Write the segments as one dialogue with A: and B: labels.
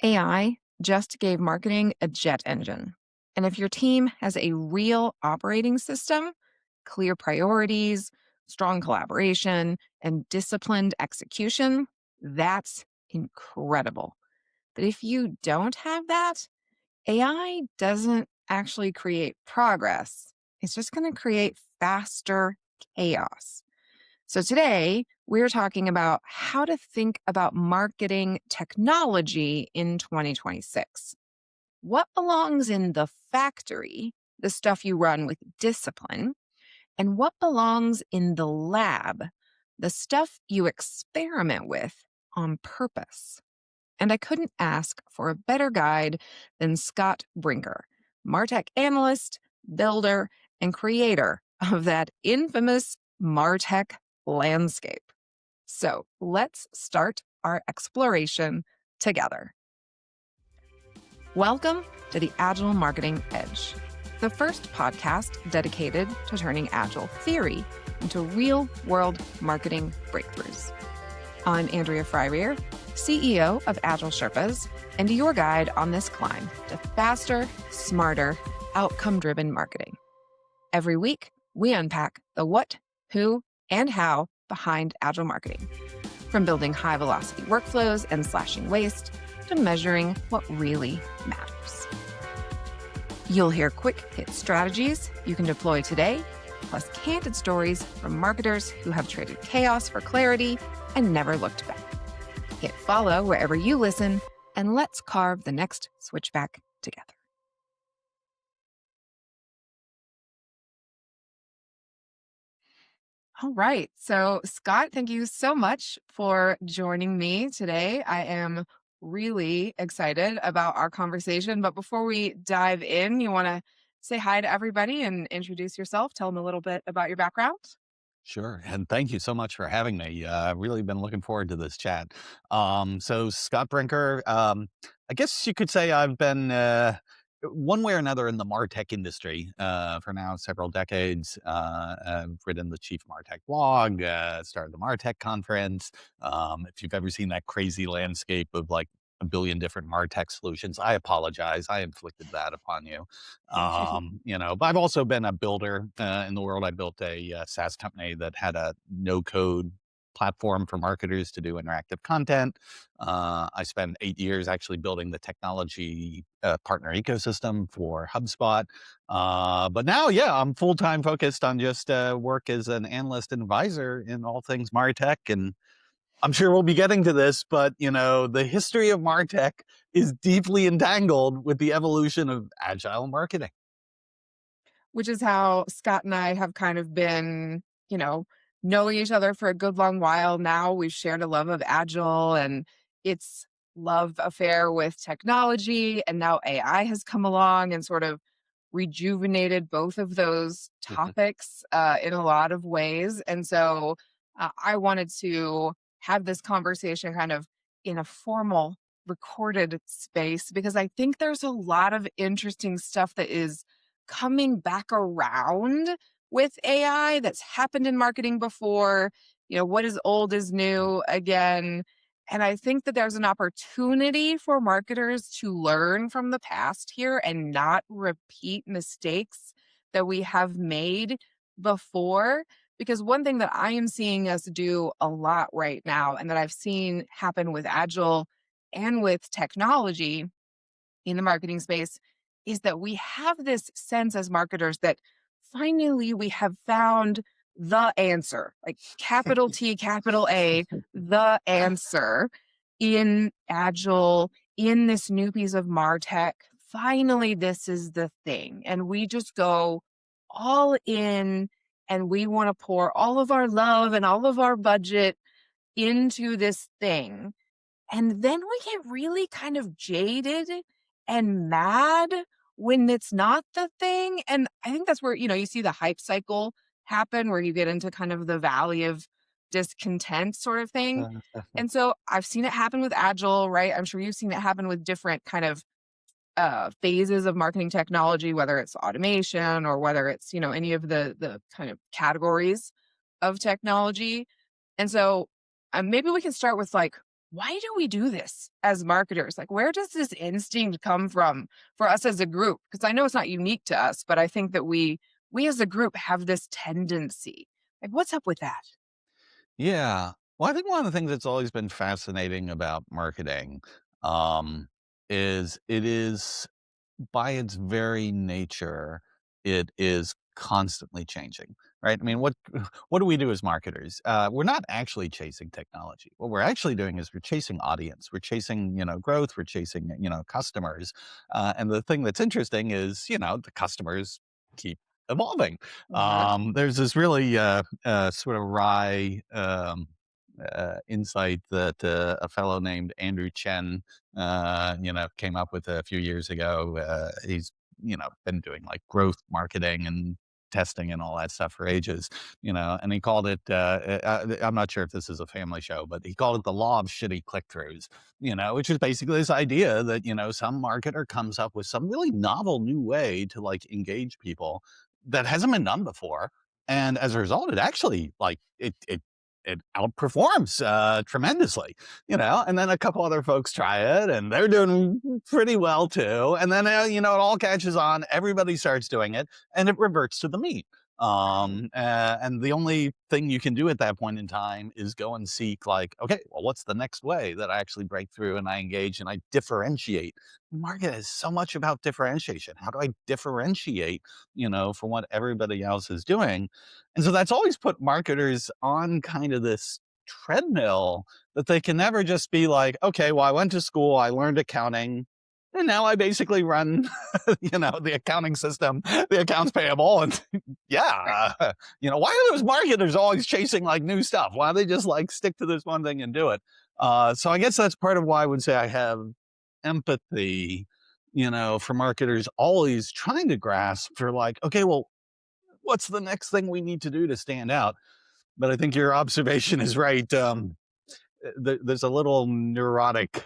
A: AI just gave marketing a jet engine. And if your team has a real operating system, clear priorities, strong collaboration, and disciplined execution, that's incredible. But if you don't have that, AI doesn't actually create progress. It's just going to create faster chaos. So today, we're talking about how to think about marketing technology in 2026. What belongs in the factory, the stuff you run with discipline, and what belongs in the lab, the stuff you experiment with on purpose. And I couldn't ask for a better guide than Scott Brinker, MarTech analyst, builder, and creator of that infamous MarTech landscape. So let's start our exploration together. Welcome to the Agile Marketing Edge, the first podcast dedicated to turning Agile theory into real-world marketing breakthroughs. I'm Andrea Freirear, CEO of AgileSherpas, and your guide on this climb to faster, smarter, outcome-driven marketing. Every week, we unpack the what, who, and how behind Agile marketing, from building high-velocity workflows and slashing waste to measuring what really matters. You'll hear quick-hit strategies you can deploy today, plus candid stories from marketers who have traded chaos for clarity and never looked back. Hit follow wherever you listen, and let's carve the next switchback together. All right. So, Scott, thank you so much for joining me today. I am really excited about our conversation. But before we dive in, you want to say hi to everybody and introduce yourself? Tell them a little bit about your background.
B: Sure. And thank you so much for having me. I've really been looking forward to this chat. So Scott Brinker, I guess you could say I've been one way or another in the MarTech industry for now several decades. I've written the Chief MarTech blog, started the MarTech conference. If you've ever seen that crazy landscape of like a billion different MarTech solutions, I apologize. I inflicted that upon you. But I've also been a builder in the world. I built a SaaS company that had a no-code platform for marketers to do interactive content. I spent 8 years actually building the technology partner ecosystem for HubSpot. But now, I'm full-time focused on just work as an analyst and advisor in all things MarTech. And I'm sure we'll be getting to this, but the history of MarTech is deeply entangled with the evolution of agile marketing.
A: Which is how Scott and I have kind of been, knowing each other for a good long while now. We've shared a love of Agile and its love affair with technology. And now AI has come along and sort of rejuvenated both of those topics in a lot of ways. And so I wanted to have this conversation kind of in a formal recorded space because I think there's a lot of interesting stuff that is coming back around with AI that's happened in marketing before. What is old is new again. And I think that there's an opportunity for marketers to learn from the past here and not repeat mistakes that we have made before. Because one thing that I am seeing us do a lot right now, and that I've seen happen with Agile and with technology in the marketing space, is that we have this sense as marketers that finally we have found the answer, like capital T, capital A, the answer in Agile, in this new piece of MarTech. Finally, this is the thing. And we just go all in and we want to pour all of our love and all of our budget into this thing. And then we get really kind of jaded and mad when it's not the thing. And I think that's where, you see the hype cycle happen where you get into kind of the valley of discontent sort of thing. And so I've seen it happen with Agile, right? I'm sure you've seen it happen with different kind of phases of marketing technology, whether it's automation or whether it's, any of the kind of categories of technology. And so maybe we can start with like, why do we do this as marketers? Like, where does this instinct come from for us as a group? Because I know it's not unique to us, but I think that we as a group have this tendency. Like, what's up with that?
B: Yeah. Well, I think one of the things that's always been fascinating about marketing, um, is it is by its very nature, it is constantly changing, right? I mean, what do we do as marketers? We're not actually chasing technology. What we're actually doing is we're chasing audience. We're chasing, growth. We're chasing, customers. And the thing that's interesting is, the customers keep evolving.
A: Mhm.
B: There's this really sort of wry insight that a fellow named Andrew Chen came up with a few years ago. He's, been doing like growth marketing and testing and all that stuff for ages, and he called it, I'm not sure if this is a family show, but he called it the law of shitty click-throughs, which is basically this idea that, some marketer comes up with some really novel new way to like engage people that hasn't been done before. And as a result, it actually like it outperforms tremendously, and then a couple other folks try it and they're doing pretty well too. And then, it all catches on, everybody starts doing it and it reverts to the mean.
A: Right.
B: And the only thing you can do at that point in time is go and seek like, okay, well, what's the next way that I actually break through and I engage and I differentiate? The market is so much about differentiation. How do I differentiate, from what everybody else is doing? And so that's always put marketers on kind of this treadmill that they can never just be like, okay, well, I went to school, I learned accounting, and now I basically run, the accounting system, the accounts payable. And
A: Right.
B: yeah, why are those marketers always chasing like new stuff? Why don't they just like stick to this one thing and do it? So I guess that's part of why I would say I have empathy, for marketers always trying to grasp for like, okay, well, what's the next thing we need to do to stand out? But I think your observation is right. There's a little neurotic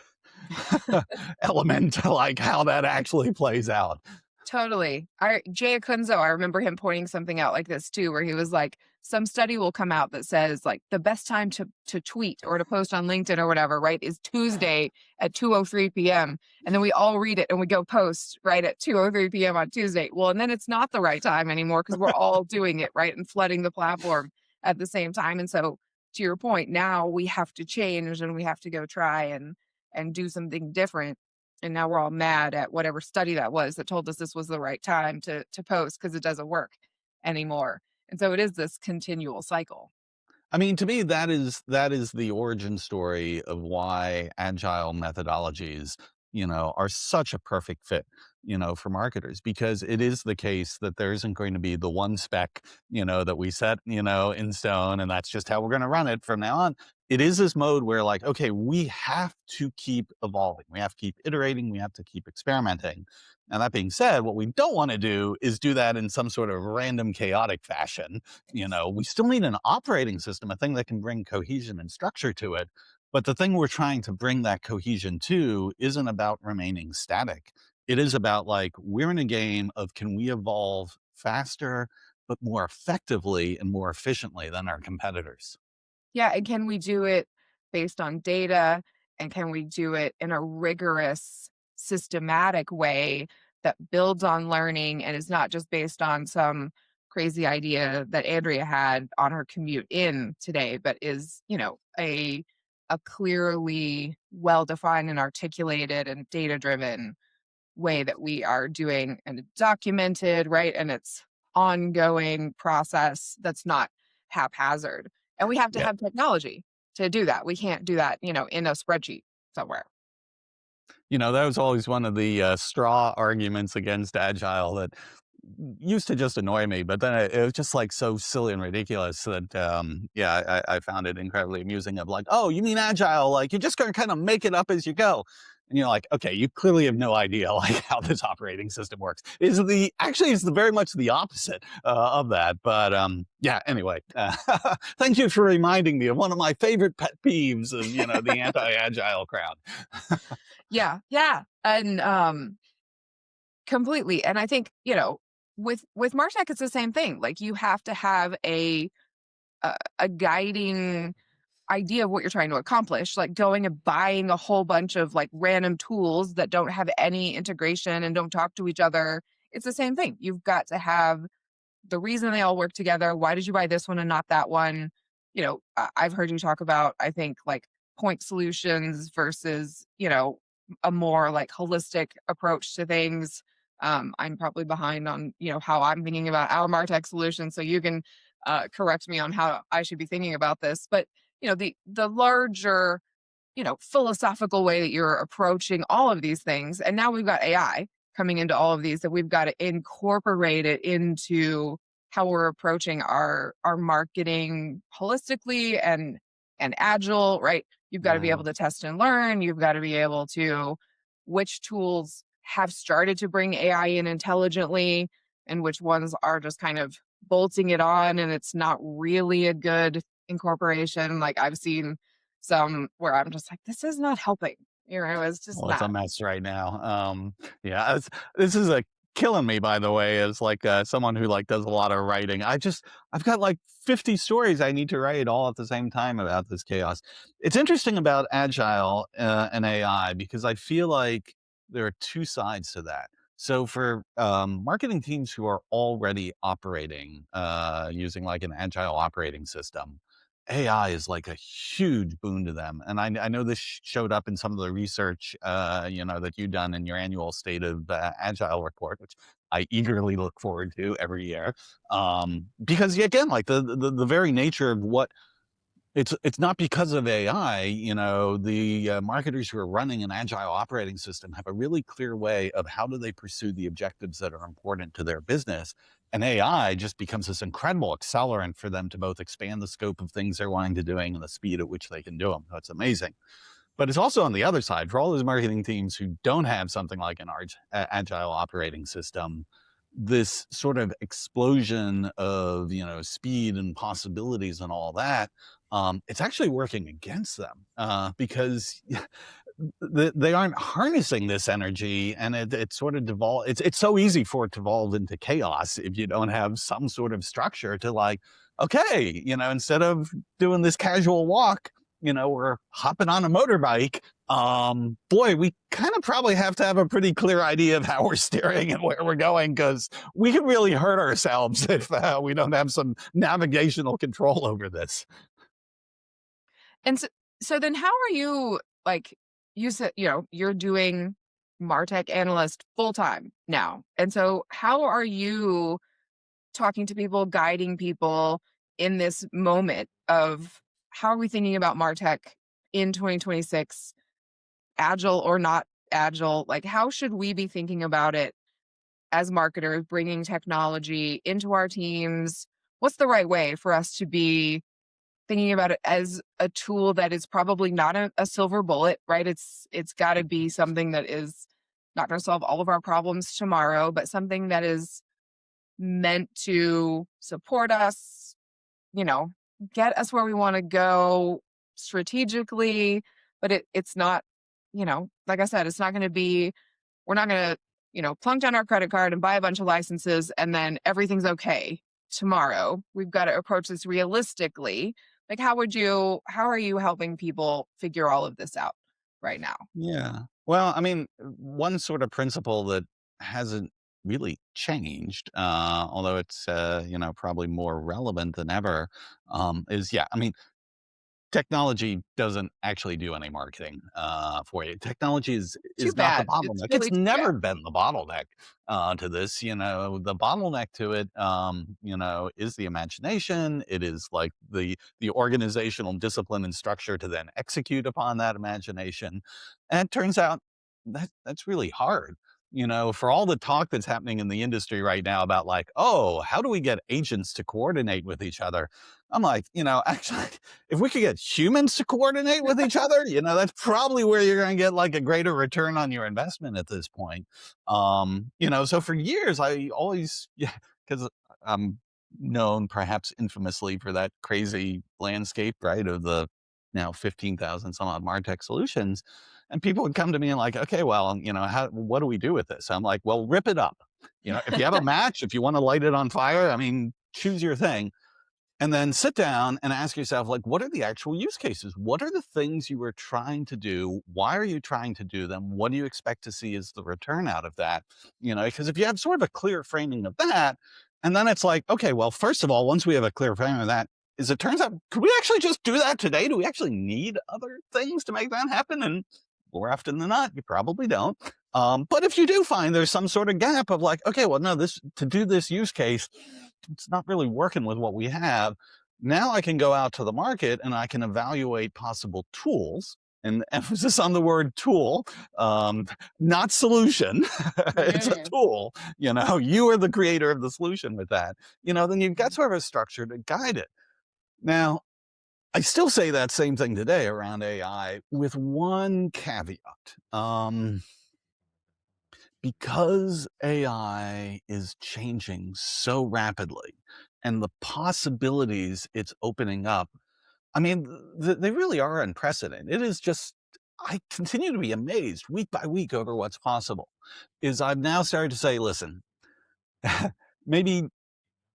B: element to like how that actually plays out.
A: Totally. Jay Akunzo, I remember him pointing something out like this too, where he was like, some study will come out that says like the best time to tweet or to post on LinkedIn or whatever, right, is Tuesday at 2:03 p.m. And then we all read it and we go post right at 2:03 p.m. on Tuesday. Well, and then it's not the right time anymore because we're all doing it, right, and flooding the platform at the same time. And so to your point, now we have to change and we have to go try and do something different, and now we're all mad at whatever study that was that told us this was the right time to post because it doesn't work anymore. And so it is this continual cycle.
B: I mean, to me, that is the origin story of why agile methodologies, are such a perfect fit, for marketers, because it is the case that there isn't going to be the one spec, that we set, in stone, and that's just how we're going to run it from now on. It is this mode where like, okay, we have to keep evolving. We have to keep iterating. We have to keep experimenting. Now, that being said, what we don't want to do is do that in some sort of random chaotic fashion. We still need an operating system, a thing that can bring cohesion and structure to it. But the thing we're trying to bring that cohesion to isn't about remaining static. It is about like, we're in a game of can we evolve faster, but more effectively and more efficiently than our competitors?
A: Yeah, and can we do it based on data? And can we do it in a rigorous, systematic way that builds on learning and is not just based on some crazy idea that Andrea had on her commute in today, but is, a clearly well-defined and articulated and data-driven way that we are doing, and it's documented, right? And it's ongoing process that's not haphazard. And we have to
B: Yeah.
A: have technology to do that. We can't do that, in a spreadsheet somewhere.
B: That was always one of the straw arguments against Agile that used to just annoy me, but then it was just like so silly and ridiculous that, yeah, I found it incredibly amusing of like, oh, you mean Agile? Like you're just going to kind of make it up as you go. And you're like, okay, you clearly have no idea like how this operating system works. It's very much the opposite of that. But yeah, anyway, thank you for reminding me of one of my favorite pet peeves of the anti-agile crowd.
A: Yeah, yeah. And completely. And I think, with MarTech, it's the same thing. Like you have to have a guiding idea of what you're trying to accomplish, like going and buying a whole bunch of like random tools that don't have any integration and don't talk to each other. It's the same thing. You've got to have the reason they all work together. Why did you buy this one and not that one? I've heard you talk about, I think, like point solutions versus, a more like holistic approach to things. I'm probably behind on, how I'm thinking about our MarTech solution. So you can correct me on how I should be thinking about this. But, the larger philosophical way that you're approaching all of these things. And now we've got AI coming into all of these that we've got to incorporate it into how we're approaching our marketing holistically and agile, right? You've got to be
B: Yeah.
A: able to test and learn. You've got to be able to which tools have started to bring AI in intelligently and which ones are just kind of bolting it on and it's not really a good incorporation. Like I've seen some where I'm just like, this is not helping. It's just
B: Well, it's a
A: not.
B: mess right now. Yeah, this is a killing me, by the way, as like someone who like does a lot of writing. I've got like 50 stories I need to write all at the same time about this chaos. It's interesting about agile and AI because I feel like there are two sides to that. So for marketing teams who are already operating using like an agile operating system, AI is like a huge boon to them. And I know this showed up in some of the research, that you've done in your annual State of Agile report, which I eagerly look forward to every year. Because yeah, again, like the very nature of what it's not because of AI, the marketers who are running an agile operating system have a really clear way of how do they pursue the objectives that are important to their business. And AI just becomes this incredible accelerant for them to both expand the scope of things they're wanting to doing and the speed at which they can do them. That's amazing. But it's also on the other side for all those marketing teams who don't have something like an agile operating system, this sort of explosion of, speed and possibilities and all that, it's actually working against them because they aren't harnessing this energy, and it sort of devolve. It's so easy for it to evolve into chaos if you don't have some sort of structure to like, okay, instead of doing this casual walk, we're hopping on a motorbike. Boy, we kind of probably have to have a pretty clear idea of how we're steering and where we're going because we can really hurt ourselves if we don't have some navigational control over this.
A: And so then how are you like you said, you're doing MarTech analyst full time now. And so how are you talking to people, guiding people in this moment of how are we thinking about MarTech in 2026, agile or not agile? Like how should we be thinking about it as marketers, bringing technology into our teams? What's the right way for us to be thinking about it as a tool that is probably not a silver bullet, right? It's got to be something that is not going to solve all of our problems tomorrow, but something that is meant to support us, you know, get us where we want to go strategically, but it's not, like I said, it's not going to be, we're not going to, plunk down our credit card and buy a bunch of licenses and then everything's okay tomorrow. We've got to approach this realistically. Like, how are you helping people figure all of this out right now?
B: Yeah. Well, I mean, one sort of principle that hasn't really changed, although it's probably more relevant than ever, is yeah. I mean, technology doesn't actually do any marketing for you. Technology
A: Too
B: is not the
A: bad. It's
B: bottleneck. It's
A: really too bad.
B: never been the bottleneck to this. The bottleneck to it, is the imagination. It is like the organizational discipline and structure to then execute upon that imagination. And it turns out that's really hard. For all the talk that's happening in the industry right now about like, oh, how do we get agents to coordinate with each other? I'm like, actually, if we could get humans to coordinate with each other, that's probably where you're going to get like a greater return on your investment at this point. So for years, I always, yeah, because I'm known perhaps infamously for that crazy landscape, right, of the now 15,000 some odd MarTech solutions. And people would come to me and like, okay, well, what do we do with this? I'm like, well, rip it up. If you have a match, if you want to light it on fire, I mean, choose your thing. And then sit down and ask yourself, like, what are the actual use cases? What are the things you are trying to do? Why are you trying to do them? What do you expect to see as the return out of that? Because if you have sort of a clear framing of that, and then it's like, okay, well, first of all, once we have a clear framing of that, is it turns out, could we actually just do that today? Do we actually need other things to make that happen? And more often than not, you probably don't. But if you do find there's some sort of gap of like, okay, well, no, this to do this use case, it's not really working with what we have. Now I can go out to the market and I can evaluate possible tools, and emphasis on the word tool, um, not solution. It's a
A: Yeah.
B: tool. You are the creator of the solution with that. Then you've got sort of a structure to guide it. Now, I still say that same thing today around AI with one caveat. Because AI is changing so rapidly and the possibilities it's opening up, I mean, they really are unprecedented. It is just, I continue to be amazed week by week over what's possible. Is I've now started to say, listen, maybe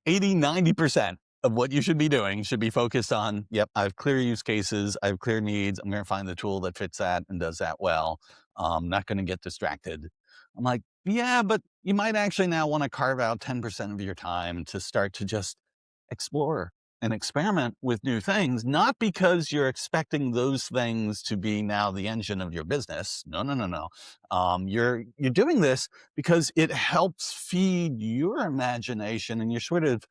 B: 80, 90% of what you should be doing should be focused on, yep, I have clear use cases, I have clear needs, I'm going to find the tool that fits that and does that well. I'm not going to get distracted. I'm like, yeah, but you might actually now want to carve out 10% of your time to start to just explore and experiment with new things, not because you're expecting those things to be now the engine of your business. No, no, no, no. You're doing this because it helps feed your imagination and your sort of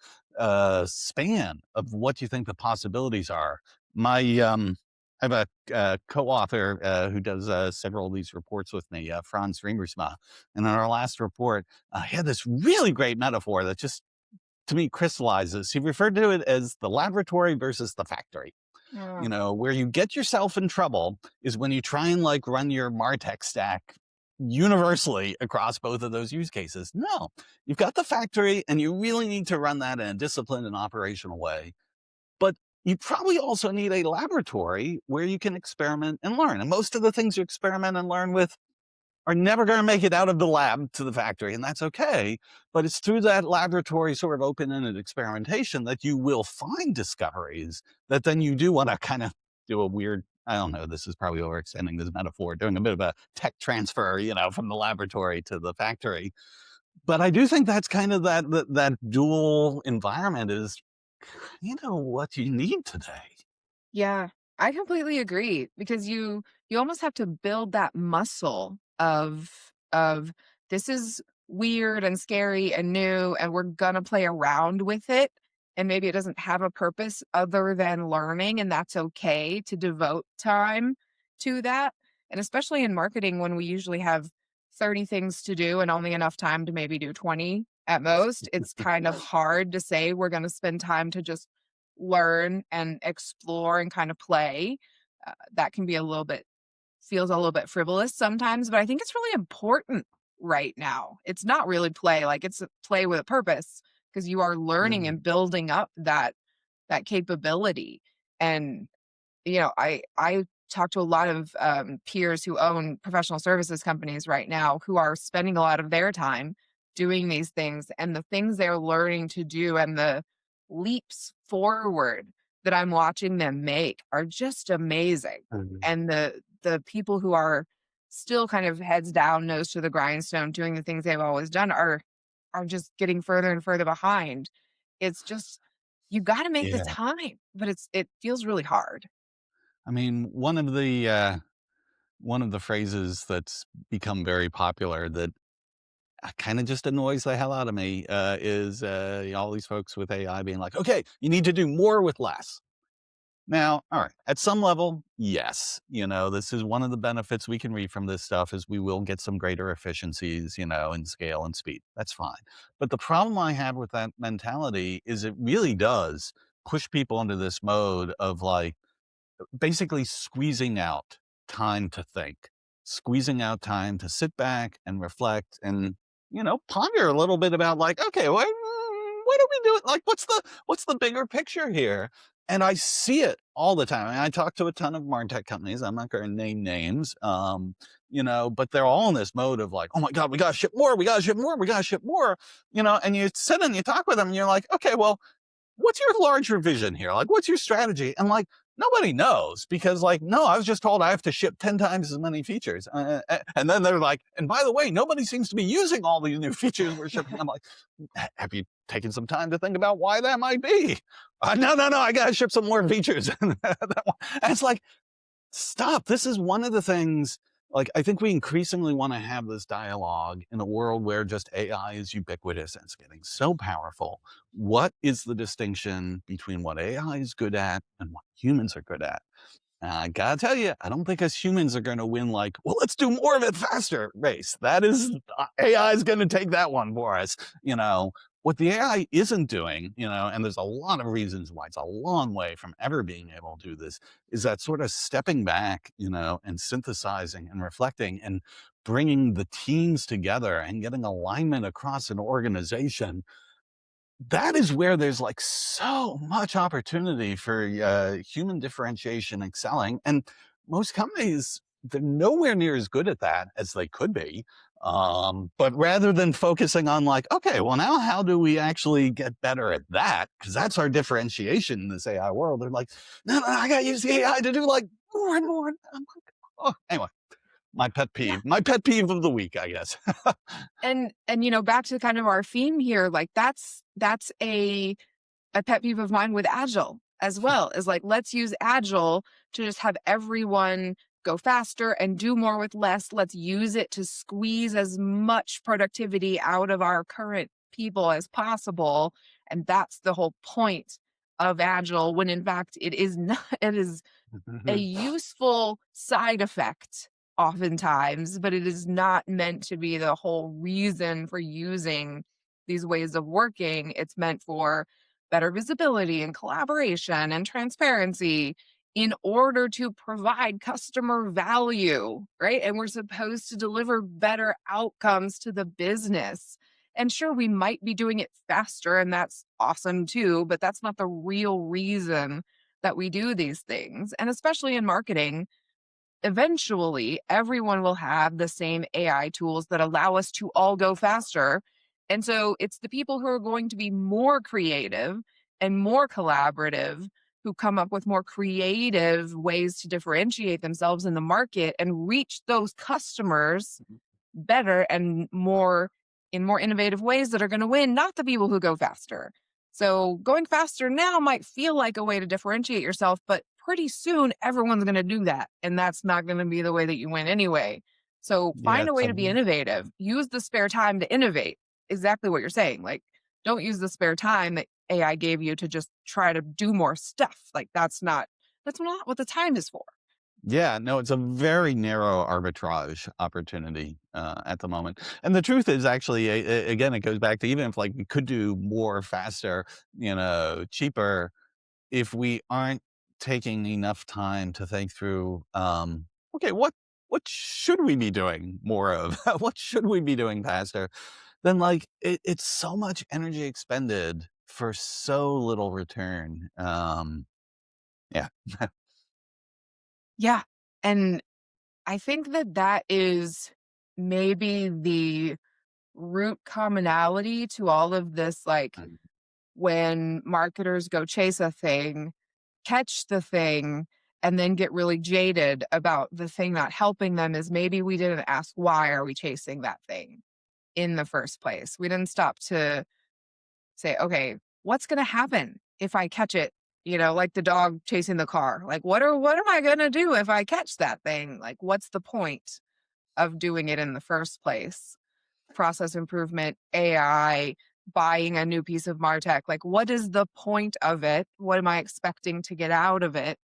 B: span of what you think the possibilities are. I have a co-author who does several of these reports with me, Franz Riemersma. And in our last report, he had this really great metaphor that just, to me, crystallizes. He referred to it as the laboratory versus the factory.
A: Oh,
B: Where you get yourself in trouble is when you try and like run your MarTech stack universally across both of those use cases. No, you've got the factory and you really need to run that in a disciplined and operational way. But you probably also need a laboratory where you can experiment and learn. And most of the things you experiment and learn with are never going to make it out of the lab to the factory, and that's okay. But it's through that laboratory sort of open-ended experimentation that you will find discoveries that then you do want to kind of do a weird, I don't know, this is probably overextending this metaphor, doing a bit of a tech transfer, from the laboratory to the factory. But I do think that's kind of that dual environment is, what you need today.
A: yeah. I completely agree because you almost have to build that muscle of this is weird and scary and new and we're gonna play around with it. And maybe it doesn't have a purpose other than learning, and that's okay to devote time to that. And especially in marketing when we usually have 30 things to do and only enough time to maybe do 20 at most, it's kind of hard to say we're gonna spend time to just learn and explore and kind of play. That can be a little bit feels a little bit frivolous sometimes, but I think it's really important right now. It's not really play, like it's a play with a purpose because you are learning
B: Mm.
A: and building up that capability. And I talk to a lot of peers who own professional services companies right now who are spending a lot of their time doing these things, and the things they're learning to do and the leaps forward that I'm watching them make are just amazing.
B: Mhm.
A: And the people who are still kind of heads down, nose to the grindstone, doing the things they've always done are just getting further and further behind. It's just you got to make the
B: Yeah.
A: time, but it feels really hard.
B: I mean, one of the phrases that's become very popular that kind of just annoys the hell out of me is all these folks with AI being like, okay, you need to do more with less. Now, all right, at some level, yes, this is one of the benefits we can read from this stuff is we will get some greater efficiencies, in scale and speed. That's fine. But the problem I have with that mentality is it really does push people into this mode of like, basically squeezing out time to think, squeezing out time to sit back and reflect and, ponder a little bit about like, okay, what are we doing? Like, what's the bigger picture here? And I see it all the time. I talk to a ton of MarTech companies. I'm not going to name names, but they're all in this mode of like, oh my God, we got to ship more. We got to ship more. We got to ship more, and you sit and you talk with them and you're like, okay, well, what's your larger vision here? Like, what's your strategy? And like, nobody knows because like, no, I was just told I have to ship 10 times as many features. And then they're like, and by the way, nobody seems to be using all these new features we're shipping. I'm like, have you taken some time to think about why that might be? No, I got to ship some more features. And it's like, stop. This is one of the things, like, I think we increasingly want to have this dialogue in a world where just AI is ubiquitous and it's getting so powerful. What is the distinction between what AI is good at and what humans are good at? I gotta tell you, I don't think us humans are going to win like, well, let's do more of it faster race. That is, AI is going to take that one for us. You know, what the AI isn't doing, you know, and there's a lot of reasons why it's a long way from ever being able to do this, is that sort of stepping back, you know, and synthesizing and reflecting and bringing the teams together and getting alignment across an organization. That is where there's like so much opportunity for human differentiation excelling. And most companies, they're nowhere near as good at that as they could be. But rather than focusing on like, okay, well, now how do we actually get better at that? Because that's our differentiation in this AI world. They're like, no, I got to use the AI to do like more and more. I'm like, oh, anyway,
A: Yeah.
B: my pet peeve of the week, I guess.
A: And you know, back to kind of our theme here, like that's a pet peeve of mine with Agile as well, is like, let's use Agile to just have everyone go faster and do more with less. Let's use it to squeeze as much productivity out of our current people as possible. And that's the whole point of Agile, when in fact it is not, it is a useful side effect oftentimes, but it is not meant to be the whole reason for using these ways of working. It's meant for better visibility and collaboration and transparency in order to provide customer value, right? And we're supposed to deliver better outcomes to the business. And sure, we might be doing it faster, and that's awesome too, but that's not the real reason that we do these things. And especially in marketing, eventually everyone will have the same AI tools that allow us to all go faster. And so it's the people who are going to be more creative and more collaborative who come up with more creative ways to differentiate themselves in the market and reach those customers better and more in more innovative ways that are going to win, not the people who go faster. So going faster now might feel like a way to differentiate yourself, but pretty soon everyone's going to do that. And that's not going to be the way that you win anyway. So
B: Yeah,
A: find a way to be innovative. Use the spare time to innovate. Exactly what you're saying. Like, don't use the spare time that AI gave you to just try to do more stuff. Like that's not what the time is for.
B: yeah, no, it's a very narrow arbitrage opportunity at the moment. And the truth is, actually, again, it goes back to even if like we could do more, faster, you know, cheaper, if we aren't taking enough time to think through, okay, what should we be doing more of? What should we be doing faster? Then like it's so much energy expended for so little return. Yeah.
A: Yeah. And I think that that is maybe the root commonality to all of this. Like, when marketers go chase a thing, catch the thing, and then get really jaded about the thing not helping them, is maybe we didn't ask, why are we chasing that thing in the first place? We didn't stop to say, okay, what's going to happen if I catch it? You know, like the dog chasing the car. Like, what am I going to do if I catch that thing? Like, what's the point of doing it in the first place? Process improvement, AI, buying a new piece of MarTech. Like, what is the point of it? What am I expecting to get out of it?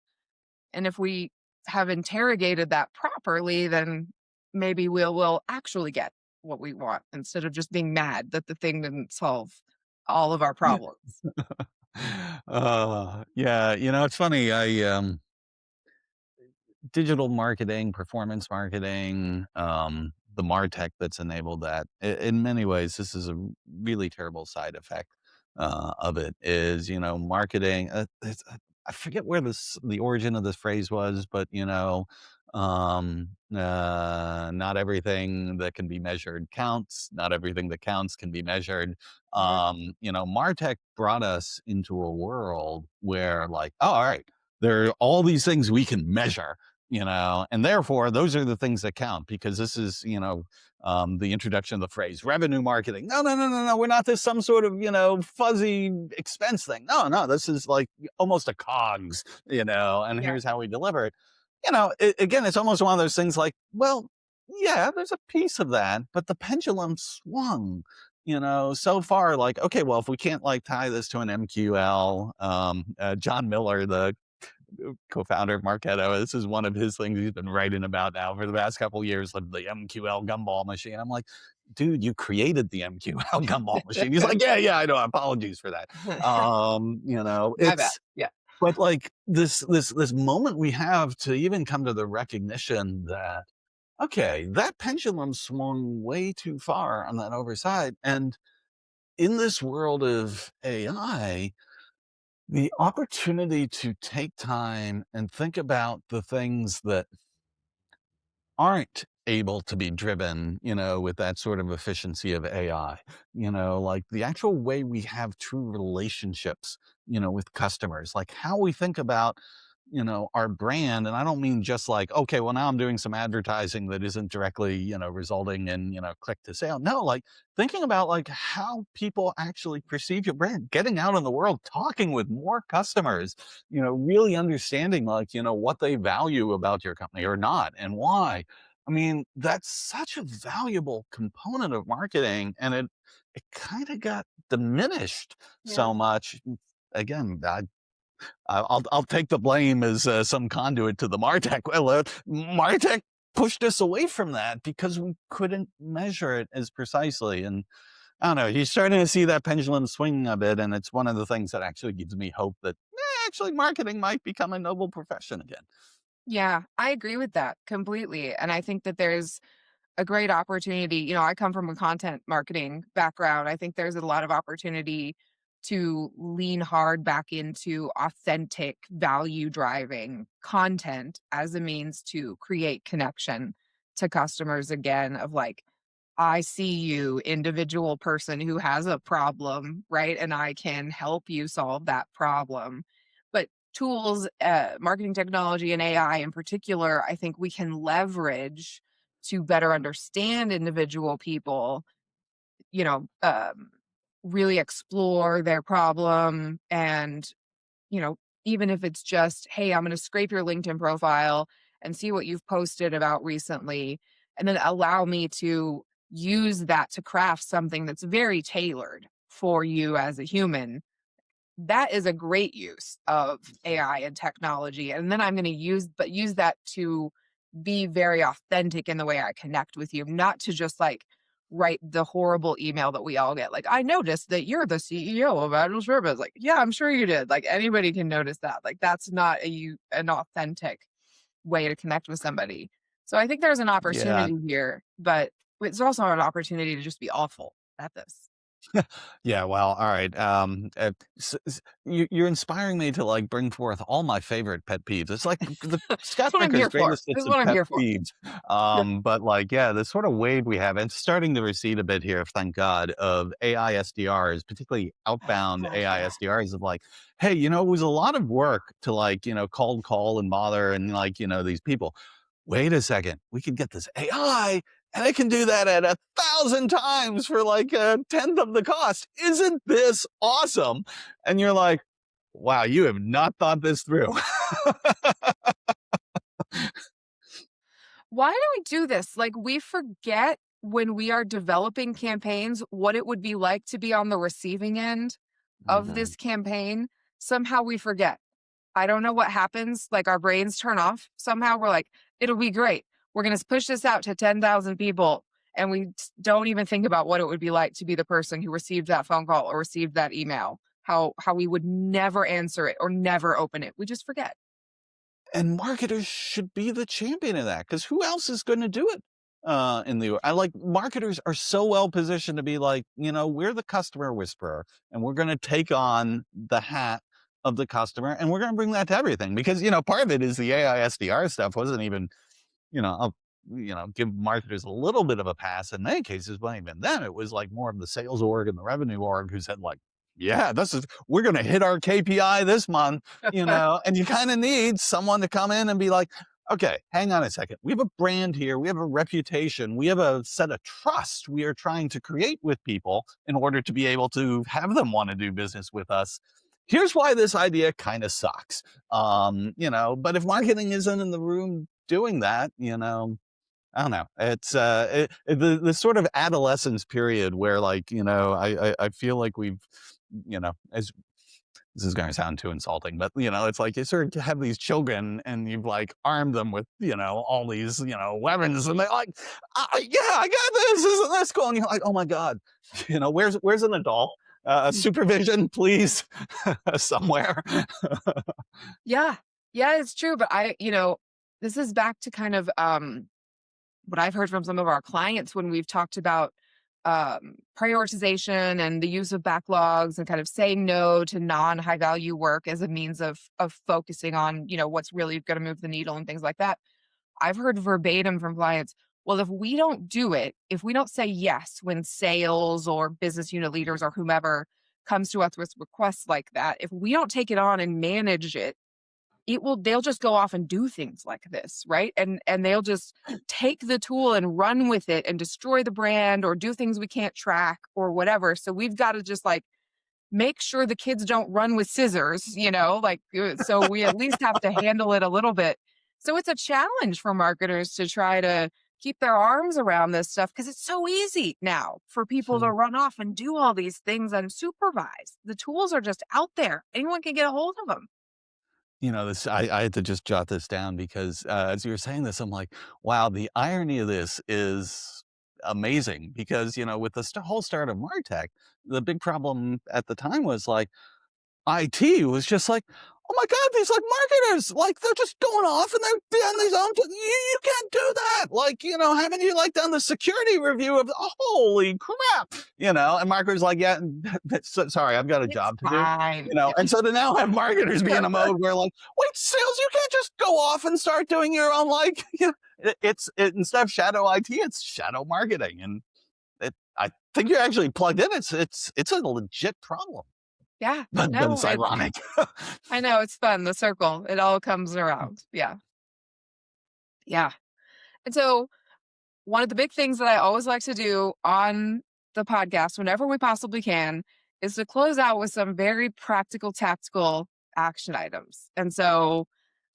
A: And if we have interrogated that properly, then maybe we'll actually get what we want, instead of just being mad that the thing didn't solve all of our problems.
B: Yeah, you know, it's funny. Digital marketing, performance marketing, the MarTech that's enabled that. In many ways, this is a really terrible side effect of it. Is, you know, marketing. I forget where the origin of this phrase was, but you know, Not everything that can be measured counts. Not everything that counts can be measured.
A: Mhm.
B: MarTech brought us into a world where, like, oh, all right, there are all these things we can measure, and therefore those are the things that count because this is, the introduction of the phrase revenue marketing. No, no, no, no, no. We're not this some sort of, fuzzy expense thing. No, no, this is like almost a cogs, and
A: Yeah.
B: here's how we deliver it. Again, it's almost one of those things like, well, yeah, there's a piece of that, but the pendulum swung, so far like, okay, well, if we can't like tie this to an MQL, John Miller, the co-founder of Marketo, this is one of his things he's been writing about now for the past couple of years, like the MQL gumball machine. I'm like, dude, you created the MQL gumball machine. He's like, yeah, yeah, I know. Apologies for that.
A: My bad. Yeah.
B: But like this moment we have to even come to the recognition that, okay, that pendulum swung way too far on that overside. And in this world of AI, the opportunity to take time and think about the things that aren't able to be driven, with that sort of efficiency of AI, like the actual way we have true relationships, with customers, like how we think about, our brand. And I don't mean just like, okay, well, now I'm doing some advertising that isn't directly, resulting in, click to sale. No, like thinking about like how people actually perceive your brand, getting out in the world, talking with more customers, really understanding like, what they value about your company or not and why. I mean, that's such a valuable component of marketing, and it kind of got diminished
A: Yeah.
B: so much. Again, I'll take the blame as some conduit to the Martech. Well, Martech pushed us away from that because we couldn't measure it as precisely. And I don't know, you're starting to see that pendulum swing a bit, and it's one of the things that actually gives me hope that actually marketing might become a noble profession again.
A: Yeah, I agree with that completely. And I think that there's a great opportunity. I come from a content marketing background. I think there's a lot of opportunity to lean hard back into authentic value driving content as a means to create connection to customers again of like, I see you, individual person who has a problem, right? And I can help you solve that problem. But tools, marketing technology, and AI in particular, I think we can leverage to better understand individual people, you know, um, really explore their problem and even if it's just, hey, I'm going to scrape your LinkedIn profile and see what you've posted about recently, and then allow me to use that to craft something that's very tailored for you as a human. That is a great use of AI and technology. And then I'm going to use that to be very authentic in the way I connect with you, not to just like write the horrible email that we all get. Like, I noticed that you're the CEO of AgileSherpas. Like, yeah, I'm sure you did. Like, anybody can notice that. Like, that's not an authentic way to connect with somebody. So I think there's an
B: Yeah.
A: opportunity here, but it's also an opportunity to just be awful at this.
B: Yeah, well, all right. You're inspiring me to like bring forth all my favorite pet peeves. It's like the
A: That's
B: Scott
A: what I'm
B: Brinker's
A: here for.
B: greatest
A: This
B: hits
A: is
B: of
A: what I'm
B: pet
A: here for.
B: peeves.
A: Yeah.
B: But like, yeah, the sort of wave we have, it's starting to recede a bit here, thank God, of AI SDRs, particularly
A: Oh
B: outbound
A: God,
B: AI
A: yeah.
B: SDRs of like, hey, it was a lot of work to like, cold call and bother and like, these people. Wait a second, we can get this AI and it can do that at 1,000 times for like a tenth of the cost. Isn't this awesome? And you're like, wow, you have not thought this through.
A: Why do we do this? Like, we forget when we are developing campaigns what it would be like to be on the receiving end of
B: Mhm.
A: this campaign. Somehow we forget. I don't know what happens. Like, our brains turn off. Somehow we're like, it'll be great. We're going to push this out to 10,000 people. And we don't even think about what it would be like to be the person who received that phone call or received that email. How we would never answer it or never open it. We just forget.
B: And marketers should be the champion of that because who else is going to do it? In the I like marketers are so well positioned to be like, we're the customer whisperer and we're going to take on the hat of the customer and we're going to bring that to everything because, part of it is the AI SDR stuff wasn't even I'll, give marketers a little bit of a pass in many cases, but even then it was like more of the sales org and the revenue org who said like, yeah, we're going to hit our KPI this month, and you kind of need someone to come in and be like, okay, hang on a second. We have a brand here. We have a reputation. We have a set of trust we are trying to create with people in order to be able to have them want to do business with us. Here's why this idea kind of sucks. But if marketing isn't in the room doing that, I don't know. It's the sort of adolescence period where like, I feel like we've, as this is going to sound too insulting, but it's like you sort of have these children and you've like armed them with, all these, weapons, and they're like, yeah, I got this. Isn't this cool? And you're like, oh my God, where's an adult? Supervision, please, somewhere.
A: Yeah. Yeah, it's true. But this is back to kind of what I've heard from some of our clients when we've talked about prioritization and the use of backlogs and kind of saying no to non-high value work as a means of focusing on, what's really going to move the needle and things like that. I've heard verbatim from clients, well, if we don't do it, if we don't say yes when sales or business unit leaders or whomever comes to us with requests like that, if we don't take it on and manage it, they'll just go off and do things like this, right? And they'll just take the tool and run with it and destroy the brand or do things we can't track or whatever. So we've got to just like make sure the kids don't run with scissors, so we at least have to handle it a little bit. So it's a challenge for marketers to try to keep their arms around this stuff because it's so easy now for people to run off and do all these things unsupervised. The tools are just out there. Anyone can get a hold of them.
B: I had to just jot this down because as you were saying this, I'm like, wow, the irony of this is amazing because, with the whole start of MarTech, the big problem at the time was like, IT was just like, oh my God, these like marketers, like they're just going off and they're doing these own, you can't do that. Like, haven't you like done the security review of, holy crap, and marketers like, yeah, sorry, I've got a
A: It's
B: job to do,
A: fine.
B: and so to now have marketers be in a mode where like, wait, sales, you can't just go off and start doing your own, like, instead of shadow IT, it's shadow marketing. And I think you're actually plugged in. It's a legit problem.
A: Yeah.
B: But
A: No,
B: it's ironic.
A: I know it's fun. The circle, it all comes around. Yeah. Yeah. And so one of the big things that I always like to do on the podcast, whenever we possibly can, is to close out with some very practical, tactical action items. And so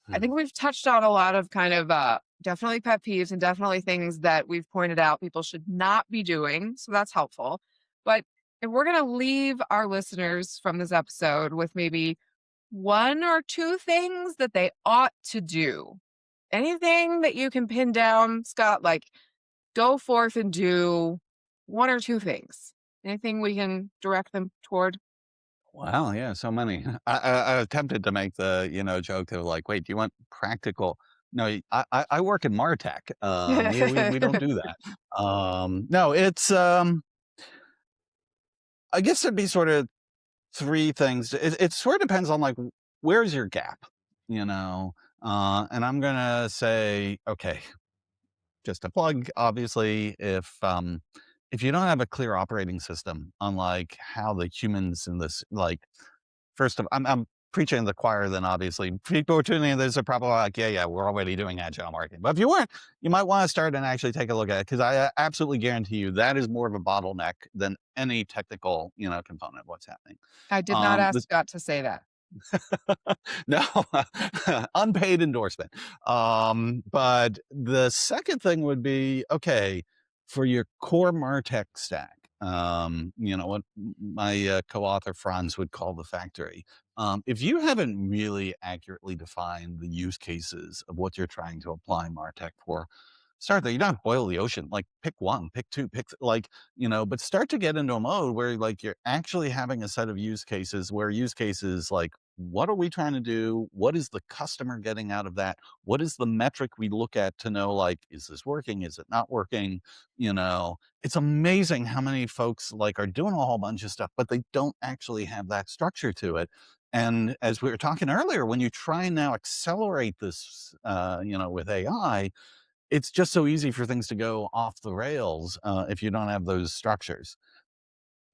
A: I
B: Hmm.
A: think we've touched on a lot of kind of definitely pet peeves and definitely things that we've pointed out people should not be doing. So that's helpful. But if we're going to leave our listeners from this episode with maybe one or two things that they ought to do, anything that you can pin down, Scott, like go forth and do one or two things. Anything we can direct them toward?
B: Wow, yeah, so many. I attempted to make the, joke of like, "Wait, do you want practical?" No, I work in MarTech. We don't do that. No, I guess there'd be sort of 3 things. It sort of depends on, like, where's your gap, you know? And I'm gonna say, okay, just a plug, obviously, if you don't have a clear operating system on, like, how the humans in this, like, first of I'm preaching to the choir, then obviously people are tuning in, there's a problem like, yeah, yeah, we're already doing agile marketing. But if you weren't, you might want to start and actually take a look at it because I absolutely guarantee you that is more of a bottleneck than any technical, component of what's happening.
A: I did not ask
B: The
A: Scott to say that.
B: no, unpaid endorsement. But the second thing would be, okay, for your core MarTech stack, what my co-author Franz would call the factory. If you haven't really accurately defined the use cases of what you're trying to apply MarTech for, start there. You don't have to boil the ocean. Like pick one, pick two, but start to get into a mode where like you're actually having a set of use cases where use cases like what are we trying to do? What is the customer getting out of that? What is the metric we look at to know, like, is this working? Is it not working? It's amazing how many folks like are doing a whole bunch of stuff, but they don't actually have that structure to it. And as we were talking earlier, when you try and now accelerate this, with AI, it's just so easy for things to go off the rails if you don't have those structures.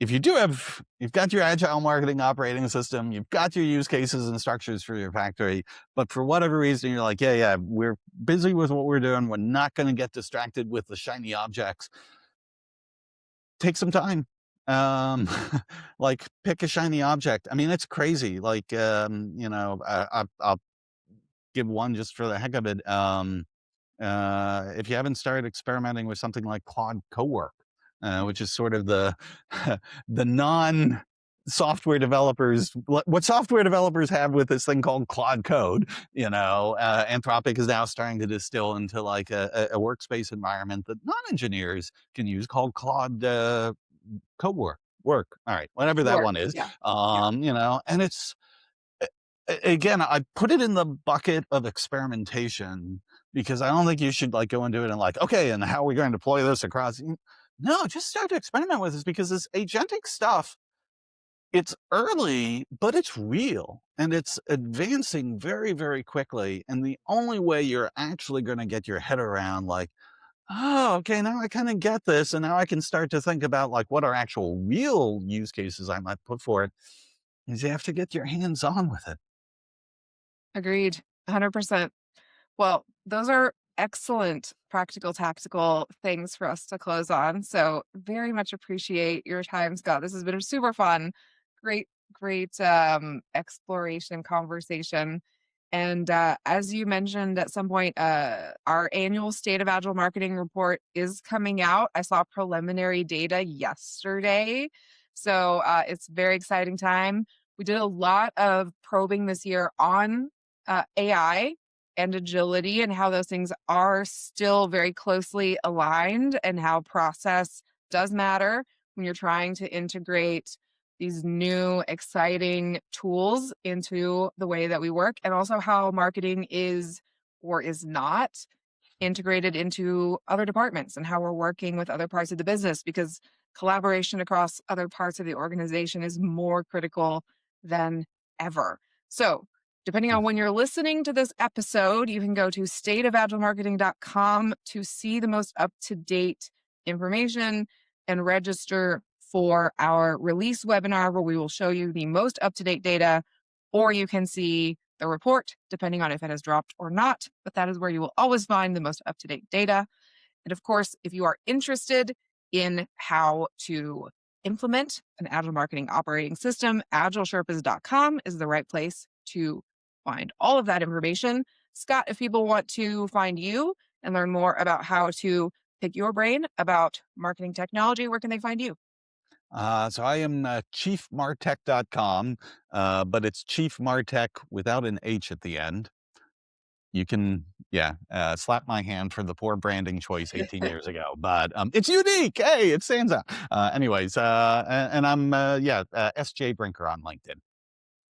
B: If you do have, you've got your agile marketing operating system, you've got your use cases and structures for your factory, but for whatever reason, you're like, yeah, we're busy with what we're doing. We're not going to get distracted with the shiny objects. Take some time. Um, like pick a shiny object. I mean, it's crazy. Like, I'll give one just for the heck of it. If you haven't started experimenting with something like Claude Cowork, which is sort of the the non software developers, what software developers have with this thing called Claude Code, Anthropic is now starting to distill into like a workspace environment that non-engineers can use called Claude Cowork. Work. All right, whatever that
A: Work.
B: one is.
A: Yeah. Yeah.
B: And it's again, I put it in the bucket of experimentation because I don't think you should like go and do it and like, okay, and how are we going to deploy this across? No, just start to experiment with this because this agentic stuff, it's early, but it's real and it's advancing very, very quickly. And the only way you're actually going to get your head around like, oh, okay, now I kind of get this. And now I can start to think about like what are actual real use cases I might put for it is you have to get your hands on with it.
A: Agreed. 100%. Well, those are excellent practical, tactical things for us to close on. So, very much appreciate your time, Scott. This has been super fun. Great, great exploration conversation. And as you mentioned at some point, our annual State of Agile Marketing report is coming out. I saw preliminary data yesterday. So, it's a very exciting time. We did a lot of probing this year on AI and agility and how those things are still very closely aligned and how process does matter when you're trying to integrate these new exciting tools into the way that we work, and also how marketing is or is not integrated into other departments and how we're working with other parts of the business, because collaboration across other parts of the organization is more critical than ever. So, depending on when you're listening to this episode, you can go to stateofagilemarketing.com to see the most up-to-date information and register for our release webinar where we will show you the most up-to-date data, or you can see the report, depending on if it has dropped or not. But that is where you will always find the most up-to-date data. And of course, if you are interested in how to implement an Agile marketing operating system, AgileSherpas.com is the right place to find all of that information. Scott, if people want to find you and learn more about how to pick your brain about marketing technology, where can they find you?
B: So I am chiefmartech.com, but it's Chief Martech without an H at the end. You can, slap my hand for the poor branding choice 18 years ago, but it's unique. Hey, it stands out. And I'm, SJ Brinker on LinkedIn.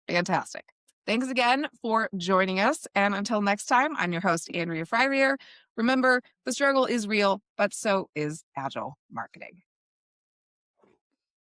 A: Fantastic. Thanks again for joining us. And until next time, I'm your host, Andrea Fryrier. Remember, the struggle is real, but so is Agile marketing.